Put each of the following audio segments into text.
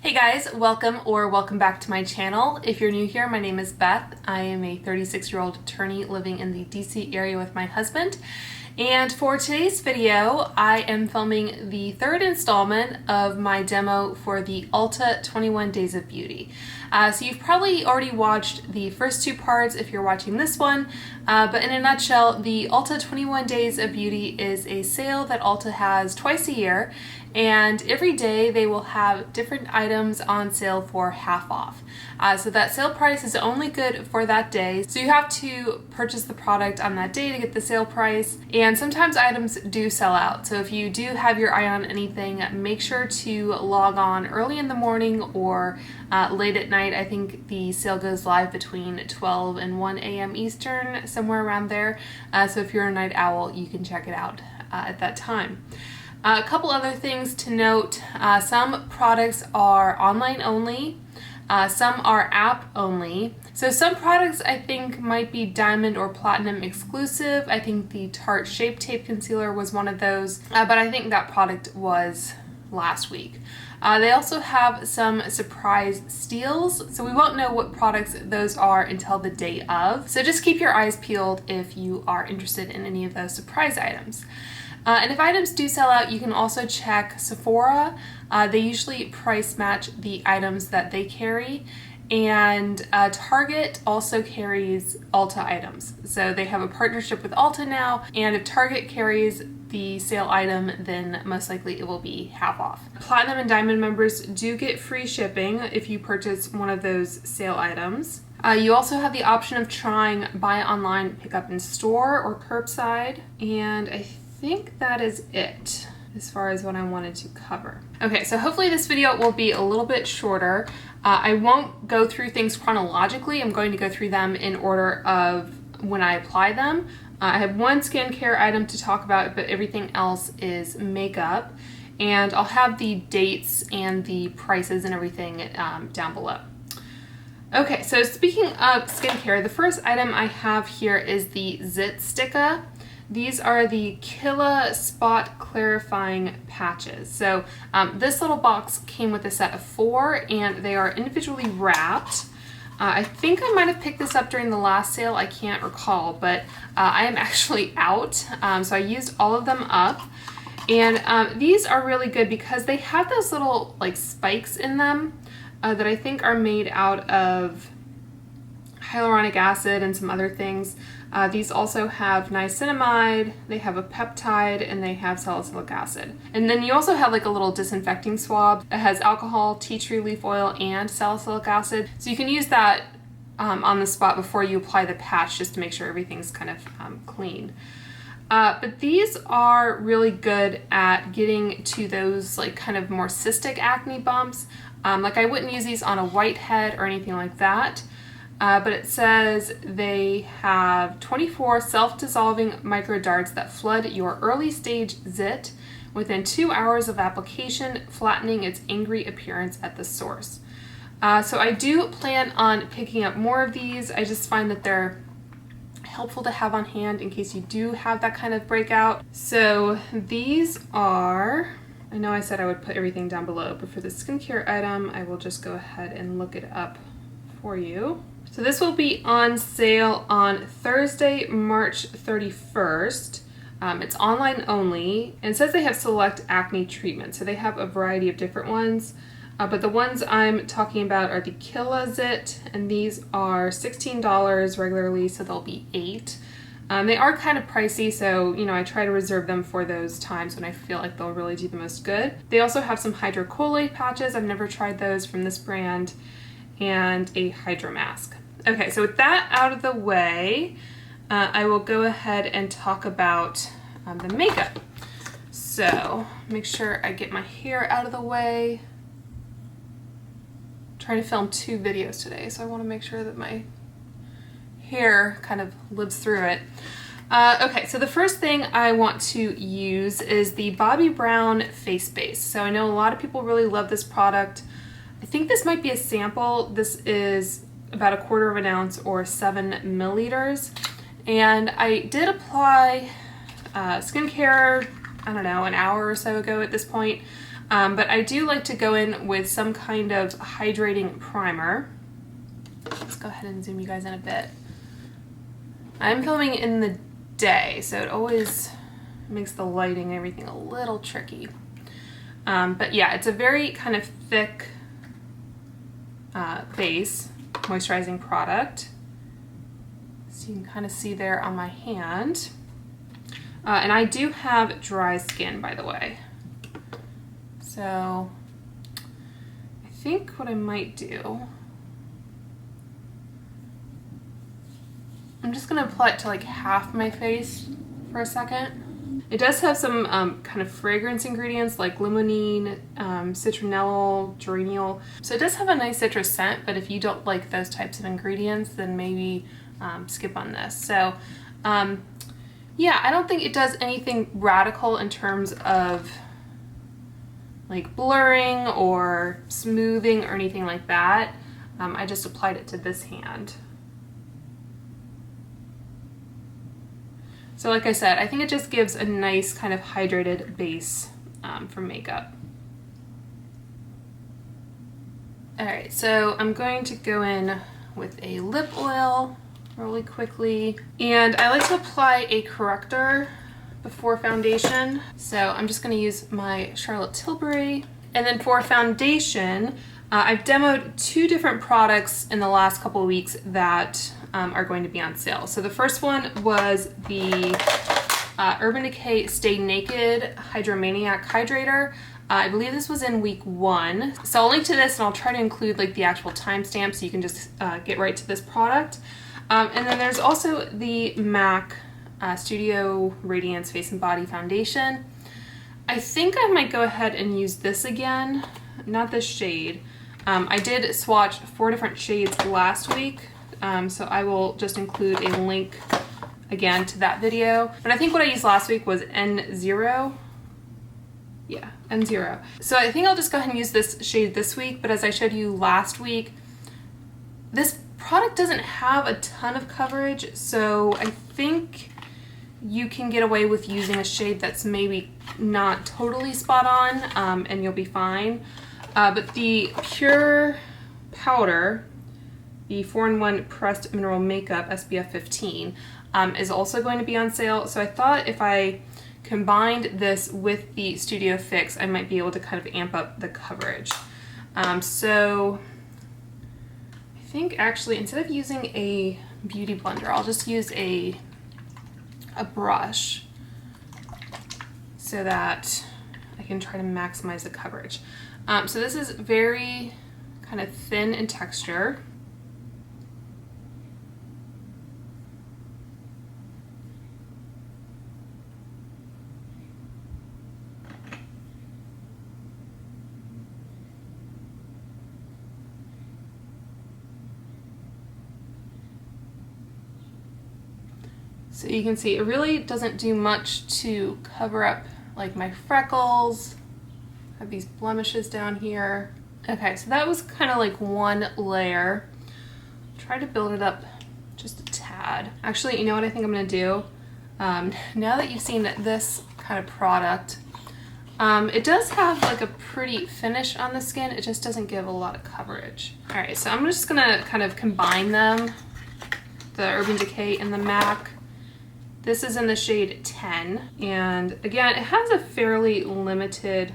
Hey guys, welcome back to my channel. If you're new here, my name is Beth. I am a 36-year-old attorney living in the DC area with my husband. And for today's video, I am filming the third installment of my demo for the Ulta 21 Days of Beauty. So you've probably already watched the first two parts if you're watching this one, but in a nutshell, the Ulta 21 Days of Beauty is a sale that Ulta has twice a year, and every day they will have different items on sale for half off. So that sale price is only good for that day, so you have to purchase the product on that day to get the sale price, and sometimes items do sell out. So if you do have your eye on anything, make sure to log on early in the morning or late at night. I think the sale goes live between 12 and 1 a.m. Eastern, somewhere around there. So if you're a night owl, you can check it out at that time. A couple other things to note. Some products are online only. Some are app only. So some products I think might be diamond or platinum exclusive. I think the Tarte Shape Tape Concealer was one of those, but I think that product was last week. They also have some surprise steals, so we won't know what products those are until the day of. So just keep your eyes peeled if you are interested in any of those surprise items. And if items do sell out, you can also check Sephora. They usually price match the items that they carry. And Target also carries Ulta items. So they have a partnership with Ulta now, and if Target carries the sale item, then most likely it will be half off. Platinum and Diamond members do get free shipping if you purchase one of those sale items. You also have the option of trying buy online, pick up in store, or curbside, and I think that is it as far as what I wanted to cover. Okay, so hopefully this video will be a little bit shorter. I won't go through things chronologically. I'm going to go through them in order of when I apply them. I have one skincare item to talk about, but everything else is makeup. And I'll have the dates and the prices and everything down below. Okay, so speaking of skincare, the first item I have here is the Zit Sticka. These are the Killa Spot Clarifying Patches. So this little box came with a set of 4, and they are individually wrapped. I think I might have picked this up during the last sale, I can't recall, but I am actually out, so I used all of them up. And these are really good because they have those little like spikes in them that I think are made out of hyaluronic acid and some other things. These also have niacinamide, they have a peptide, and they have salicylic acid. And then you also have like a little disinfecting swab that has alcohol, tea tree leaf oil, and salicylic acid. So you can use that on the spot before you apply the patch just to make sure everything's kind of clean. But these are really good at getting to those like kind of more cystic acne bumps. Like I wouldn't use these on a whitehead or anything like that. But it says they have 24 self-dissolving micro darts that flood your early stage zit within 2 hours of application, flattening its angry appearance at the source. So I do plan on picking up more of these. I just find that they're helpful to have on hand in case you do have that kind of breakout. So these are, I know I said I would put everything down below, but for the skincare item, I will just go ahead and look it up for you. So this will be on sale on Thursday, March 31st. It's online only, and it says they have select acne treatments. So they have a variety of different ones, but the ones I'm talking about are the Killa Zit, and these are $16 regularly, so they'll be $8. They are kind of pricey, so you know I try to reserve them for those times when I feel like they'll really do the most good. They also have some hydrocolate patches. I've never tried those from this brand, and a hydro mask. Okay, so with that out of the way, I will go ahead and talk about the makeup. So make sure I get my hair out of the way. I'm trying to film 2 videos today, so I want to make sure that my hair kind of lives through it. Okay, so the first thing I want to use is the Bobbi Brown Face Base. So I know a lot of people really love this product. I think this might be a sample. This is about 1/4 ounce or 7 milliliters. And I did apply skincare, I don't know, an hour or so ago at this point. But I do like to go in with some kind of hydrating primer. Let's go ahead and zoom you guys in a bit. I'm filming in the day, so it always makes the lighting and everything a little tricky. But yeah, it's a very kind of thick base moisturizing product. So you can kind of see there on my hand. And I do have dry skin, by the way. So I think what I might do, I'm just gonna apply it to like half my face for a second. It does have some kind of fragrance ingredients like limonene, citronellal, geraniol. So it does have a nice citrus scent, but if you don't like those types of ingredients, then maybe skip on this. So yeah, I don't think it does anything radical in terms of like blurring or smoothing or anything like that. I just applied it to this hand. So like I said, I think it just gives a nice kind of hydrated base for makeup. Alright, so I'm going to go in with a lip oil really quickly. And I like to apply a corrector before foundation. So I'm just going to use my Charlotte Tilbury. And then for foundation, I've demoed 2 different products in the last couple of weeks that are going to be on sale. So the first one was the Urban Decay Stay Naked Hydromaniac Hydrator. I believe this was in week 1. So I'll link to this and I'll try to include like the actual timestamp so you can just get right to this product. And then there's also the MAC Studio Radiance Face and Body Foundation. I think I might go ahead and use this again, not this shade. I did swatch 4 different shades last week, so I will just include a link again to that video. But I think what I used last week was N0. Yeah, N0. So I think I'll just go ahead and use this shade this week, but as I showed you last week, this product doesn't have a ton of coverage, so I think you can get away with using a shade that's maybe not totally spot on, and you'll be fine. But the PUR Powder, the 4-in-1 Pressed Mineral Makeup SPF 15, is also going to be on sale. So I thought if I combined this with the Studio Fix, I might be able to kind of amp up the coverage. So I think actually instead of using a beauty blender, I'll just use a brush so that I can try to maximize the coverage. So this is very kind of thin in texture. So you can see it really doesn't do much to cover up like my freckles. I have these blemishes down here. Okay, so that was kind of like one layer. Try to build it up just a tad. Actually, you know what I think I'm gonna do? Now that you've seen this kind of product, it does have like a pretty finish on the skin. It just doesn't give a lot of coverage. All right, so I'm just gonna kind of combine them, the Urban Decay and the MAC. This is in the shade 10, and again, it has a fairly limited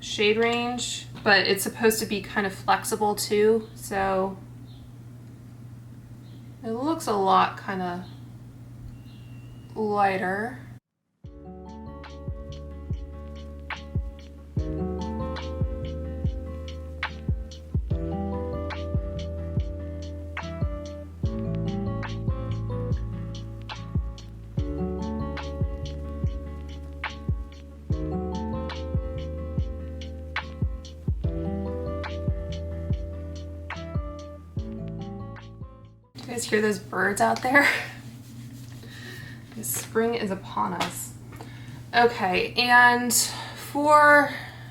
shade range, but it's supposed to be kind of flexible too, so it looks a lot kind of lighter. You guys hear those birds out there? Spring is upon us. Okay, and for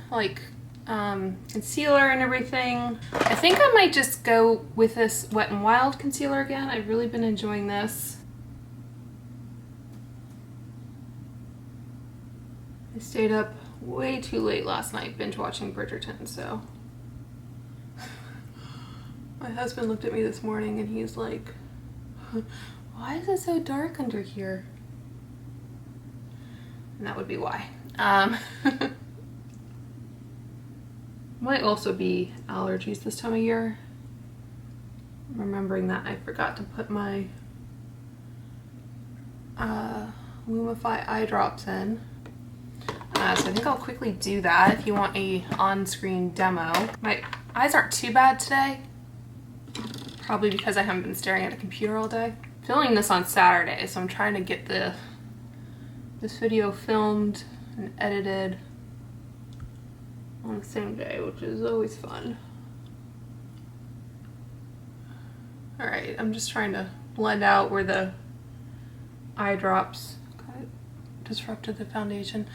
like concealer and everything, I think I might just go with this Wet n Wild concealer again. I've really been enjoying this. I stayed up way too late last night binge watching Bridgerton, so. My husband looked at me this morning and he's like, why is it so dark under here? And that would be why. Might also be allergies this time of year. Remembering that I forgot to put my Lumify eye drops in. So I think I'll quickly do that if you want a on-screen demo. My eyes aren't too bad today. Probably because I haven't been staring at a computer all day. Filming this on Saturday, so I'm trying to get this video filmed and edited on the same day, which is always fun. Alright, I'm just trying to blend out where the eye drops kind of disrupted the foundation.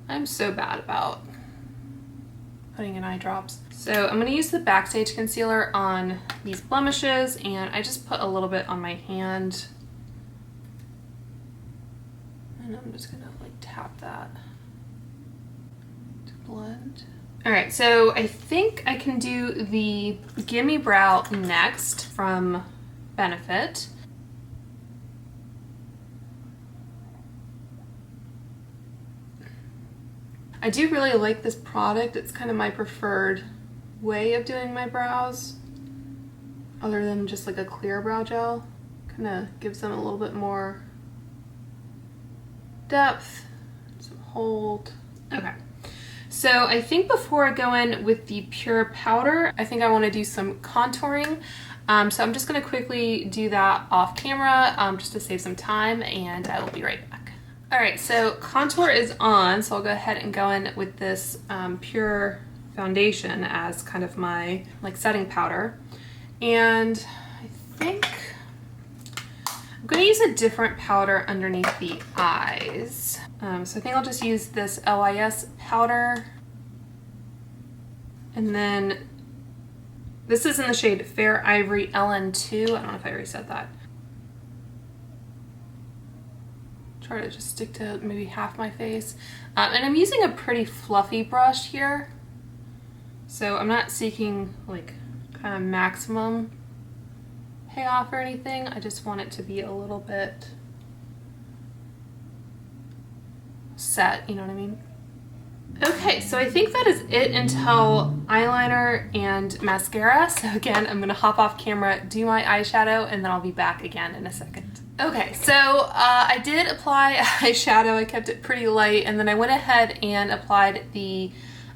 I'm so bad about putting in eye drops. So I'm going to use the Backstage concealer on these blemishes, and I just put a little bit on my hand. And I'm just going to like tap that to blend. Alright, so I think I can do the Gimme Brow next from Benefit. I do really like this product. It's kind of my preferred way of doing my brows, other than just like a clear brow gel. Kind of gives them a little bit more depth, some hold. Okay. So I think before I go in with the PUR Powder, I think I want to do some contouring. So I'm just going to quickly do that off camera just to save some time, and I will be right back. Alright, so contour is on, so I'll go ahead and go in with this PUR foundation as kind of my like setting powder. And I think I'm going to use a different powder underneath the eyes. So I think I'll just use this LIS powder. And then this is in the shade Fair Ivory LN2. I don't know if I already said that. Try to just stick to maybe half my face. And I'm using a pretty fluffy brush here. So I'm not seeking like kind of maximum payoff or anything. I just want it to be a little bit set, you know what I mean? Okay, so I think that is it until eyeliner and mascara. So again, I'm gonna hop off camera, do my eyeshadow, and then I'll be back again in a second. Okay, so I did apply eyeshadow. I kept it pretty light, and then I went ahead and applied the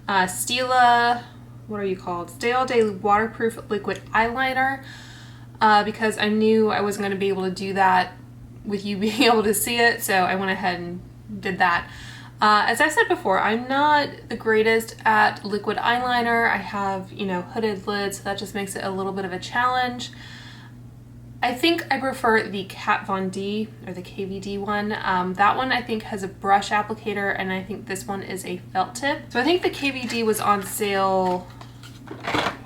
Stila, what are you called? Stay All Day Waterproof Liquid Eyeliner because I knew I wasn't going to be able to do that with you being able to see it, so I went ahead and did that. As I said before, I'm not the greatest at liquid eyeliner. I have, you know, hooded lids, so that just makes it a little bit of a challenge. I think I prefer the Kat Von D, or the KVD one. That one I think has a brush applicator, and I think this one is a felt tip. So I think the KVD was on sale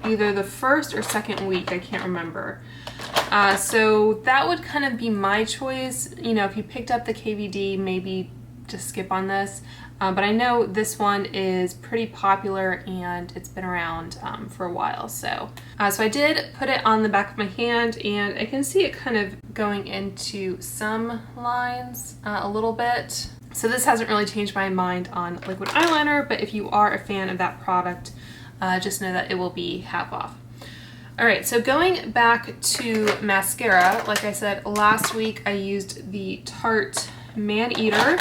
either the first or second week, I can't remember. So that would kind of be my choice. You know, if you picked up the KVD, maybe just skip on this. But I know this one is pretty popular and it's been around for a while. So I did put it on the back of my hand, and I can see it kind of going into some lines a little bit. So this hasn't really changed my mind on liquid eyeliner, but if you are a fan of that product, just know that it will be half off. Alright, so going back to mascara, like I said last week, I used the Tarte Maneater.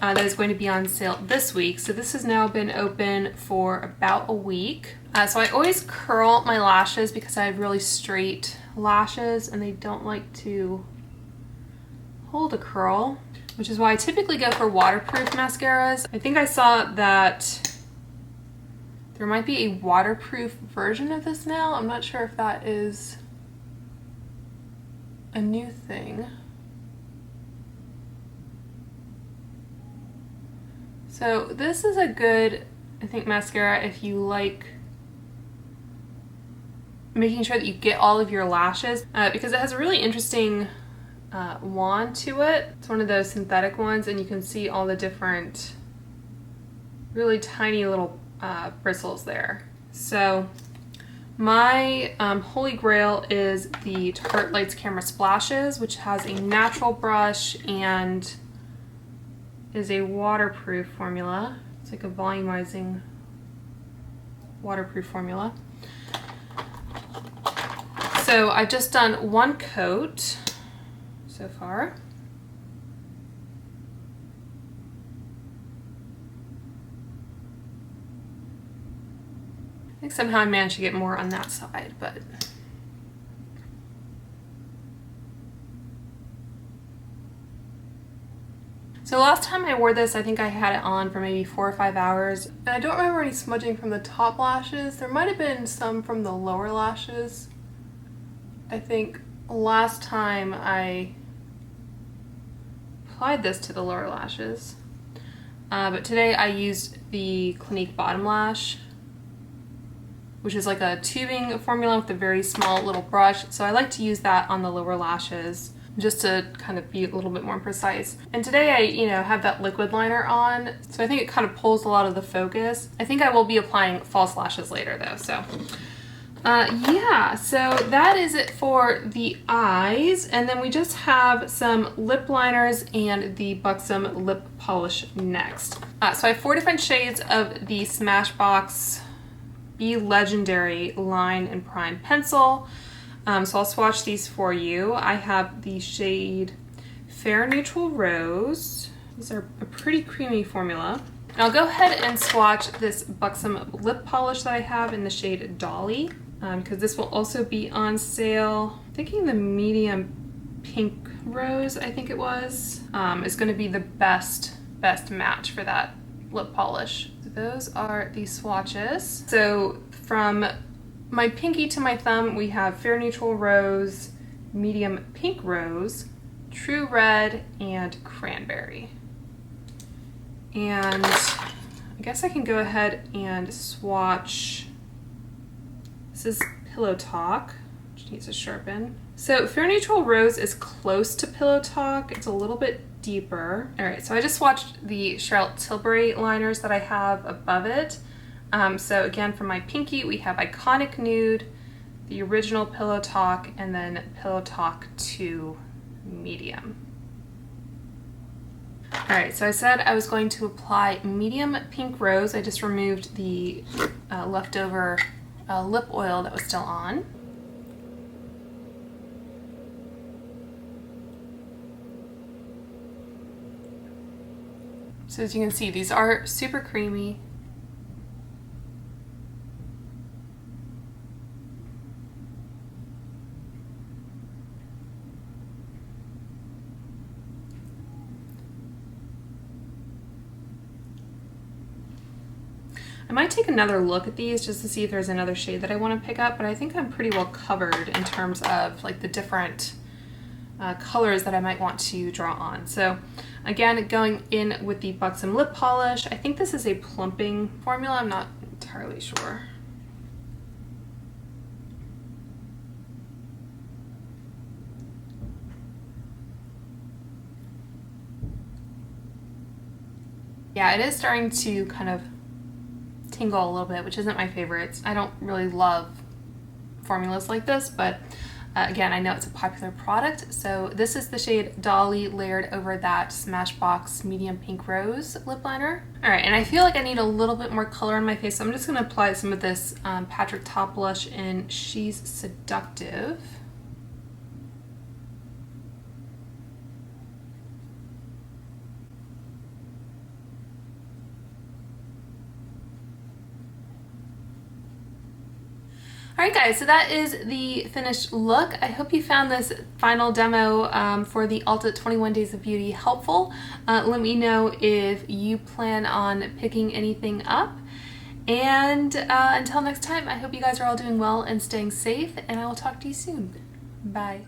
That is going to be on sale this week. So this has now been open for about a week. So I always curl my lashes because I have really straight lashes and they don't like to hold a curl, which is why I typically go for waterproof mascaras. I think I saw that there might be a waterproof version of this now. I'm not sure if that is a new thing. So this is a good, I think, mascara if you like making sure that you get all of your lashes because it has a really interesting wand to it. It's one of those synthetic ones, and you can see all the different really tiny little bristles there. So my holy grail is the Tarte Lights Camera Splashes, which has a natural brush and is a waterproof formula. It's like a volumizing waterproof formula. So I've just done one coat so far. I think somehow I managed to get more on that side, but so last time I wore this, I think I had it on for maybe 4 or 5 hours. And I don't remember any smudging from the top lashes. There might have been some from the lower lashes. I think last time I applied this to the lower lashes. But today I used the Clinique Bottom Lash, which is like a tubing formula with a very small little brush. So I like to use that on the lower lashes just to kind of be a little bit more precise. And today I, have that liquid liner on, so I think it kind of pulls a lot of the focus. I think I will be applying false lashes later though, so. Yeah, so that is it for the eyes. And then we just have some lip liners and the Buxom Lip Polish next. So I have 4 different shades of the Smashbox Be Legendary Line and Prime Pencil. So I'll swatch these for you. I have the shade Fair Neutral Rose. These are a pretty creamy formula. And I'll go ahead and swatch this Buxom Lip Polish that I have in the shade Dolly, because this will also be on sale. I'm thinking the medium pink rose, I think it was, is going to be the best match for that lip polish. So those are the swatches. So from my pinky to my thumb, we have Fair Neutral Rose, Medium Pink Rose, True Red, and Cranberry. And I guess I can go ahead and swatch. This is Pillow Talk, which needs to sharpen. So Fair Neutral Rose is close to Pillow Talk. It's a little bit deeper. All right, so I just swatched the Charlotte Tilbury liners that I have above it. So again, for my pinky, we have Iconic Nude, the original Pillow Talk, and then Pillow Talk 2 Medium. All right, so I said I was going to apply Medium Pink Rose. I just removed the leftover lip oil that was still on. So as you can see, these are super creamy. I might take another look at these just to see if there's another shade that I want to pick up, but I think I'm pretty well covered in terms of like the different colors that I might want to draw on. So again, going in with the Buxom Lip Polish. I think this is a plumping formula. I'm not entirely sure. Yeah, it is starting to kind of tingle a little bit, which isn't my favorite. I don't really love formulas like this, but again, I know it's a popular product. So this is the shade Dolly layered over that Smashbox Medium Pink Rose lip liner. All right, and I feel like I need a little bit more color on my face, so I'm just gonna apply some of this Patrick Top Blush in She's Seductive. Alright guys, so that is the finished look. I hope you found this final demo for the Ulta 21 Days of Beauty helpful. Let me know if you plan on picking anything up. And until next time, I hope you guys are all doing well and staying safe, and I will talk to you soon. Bye.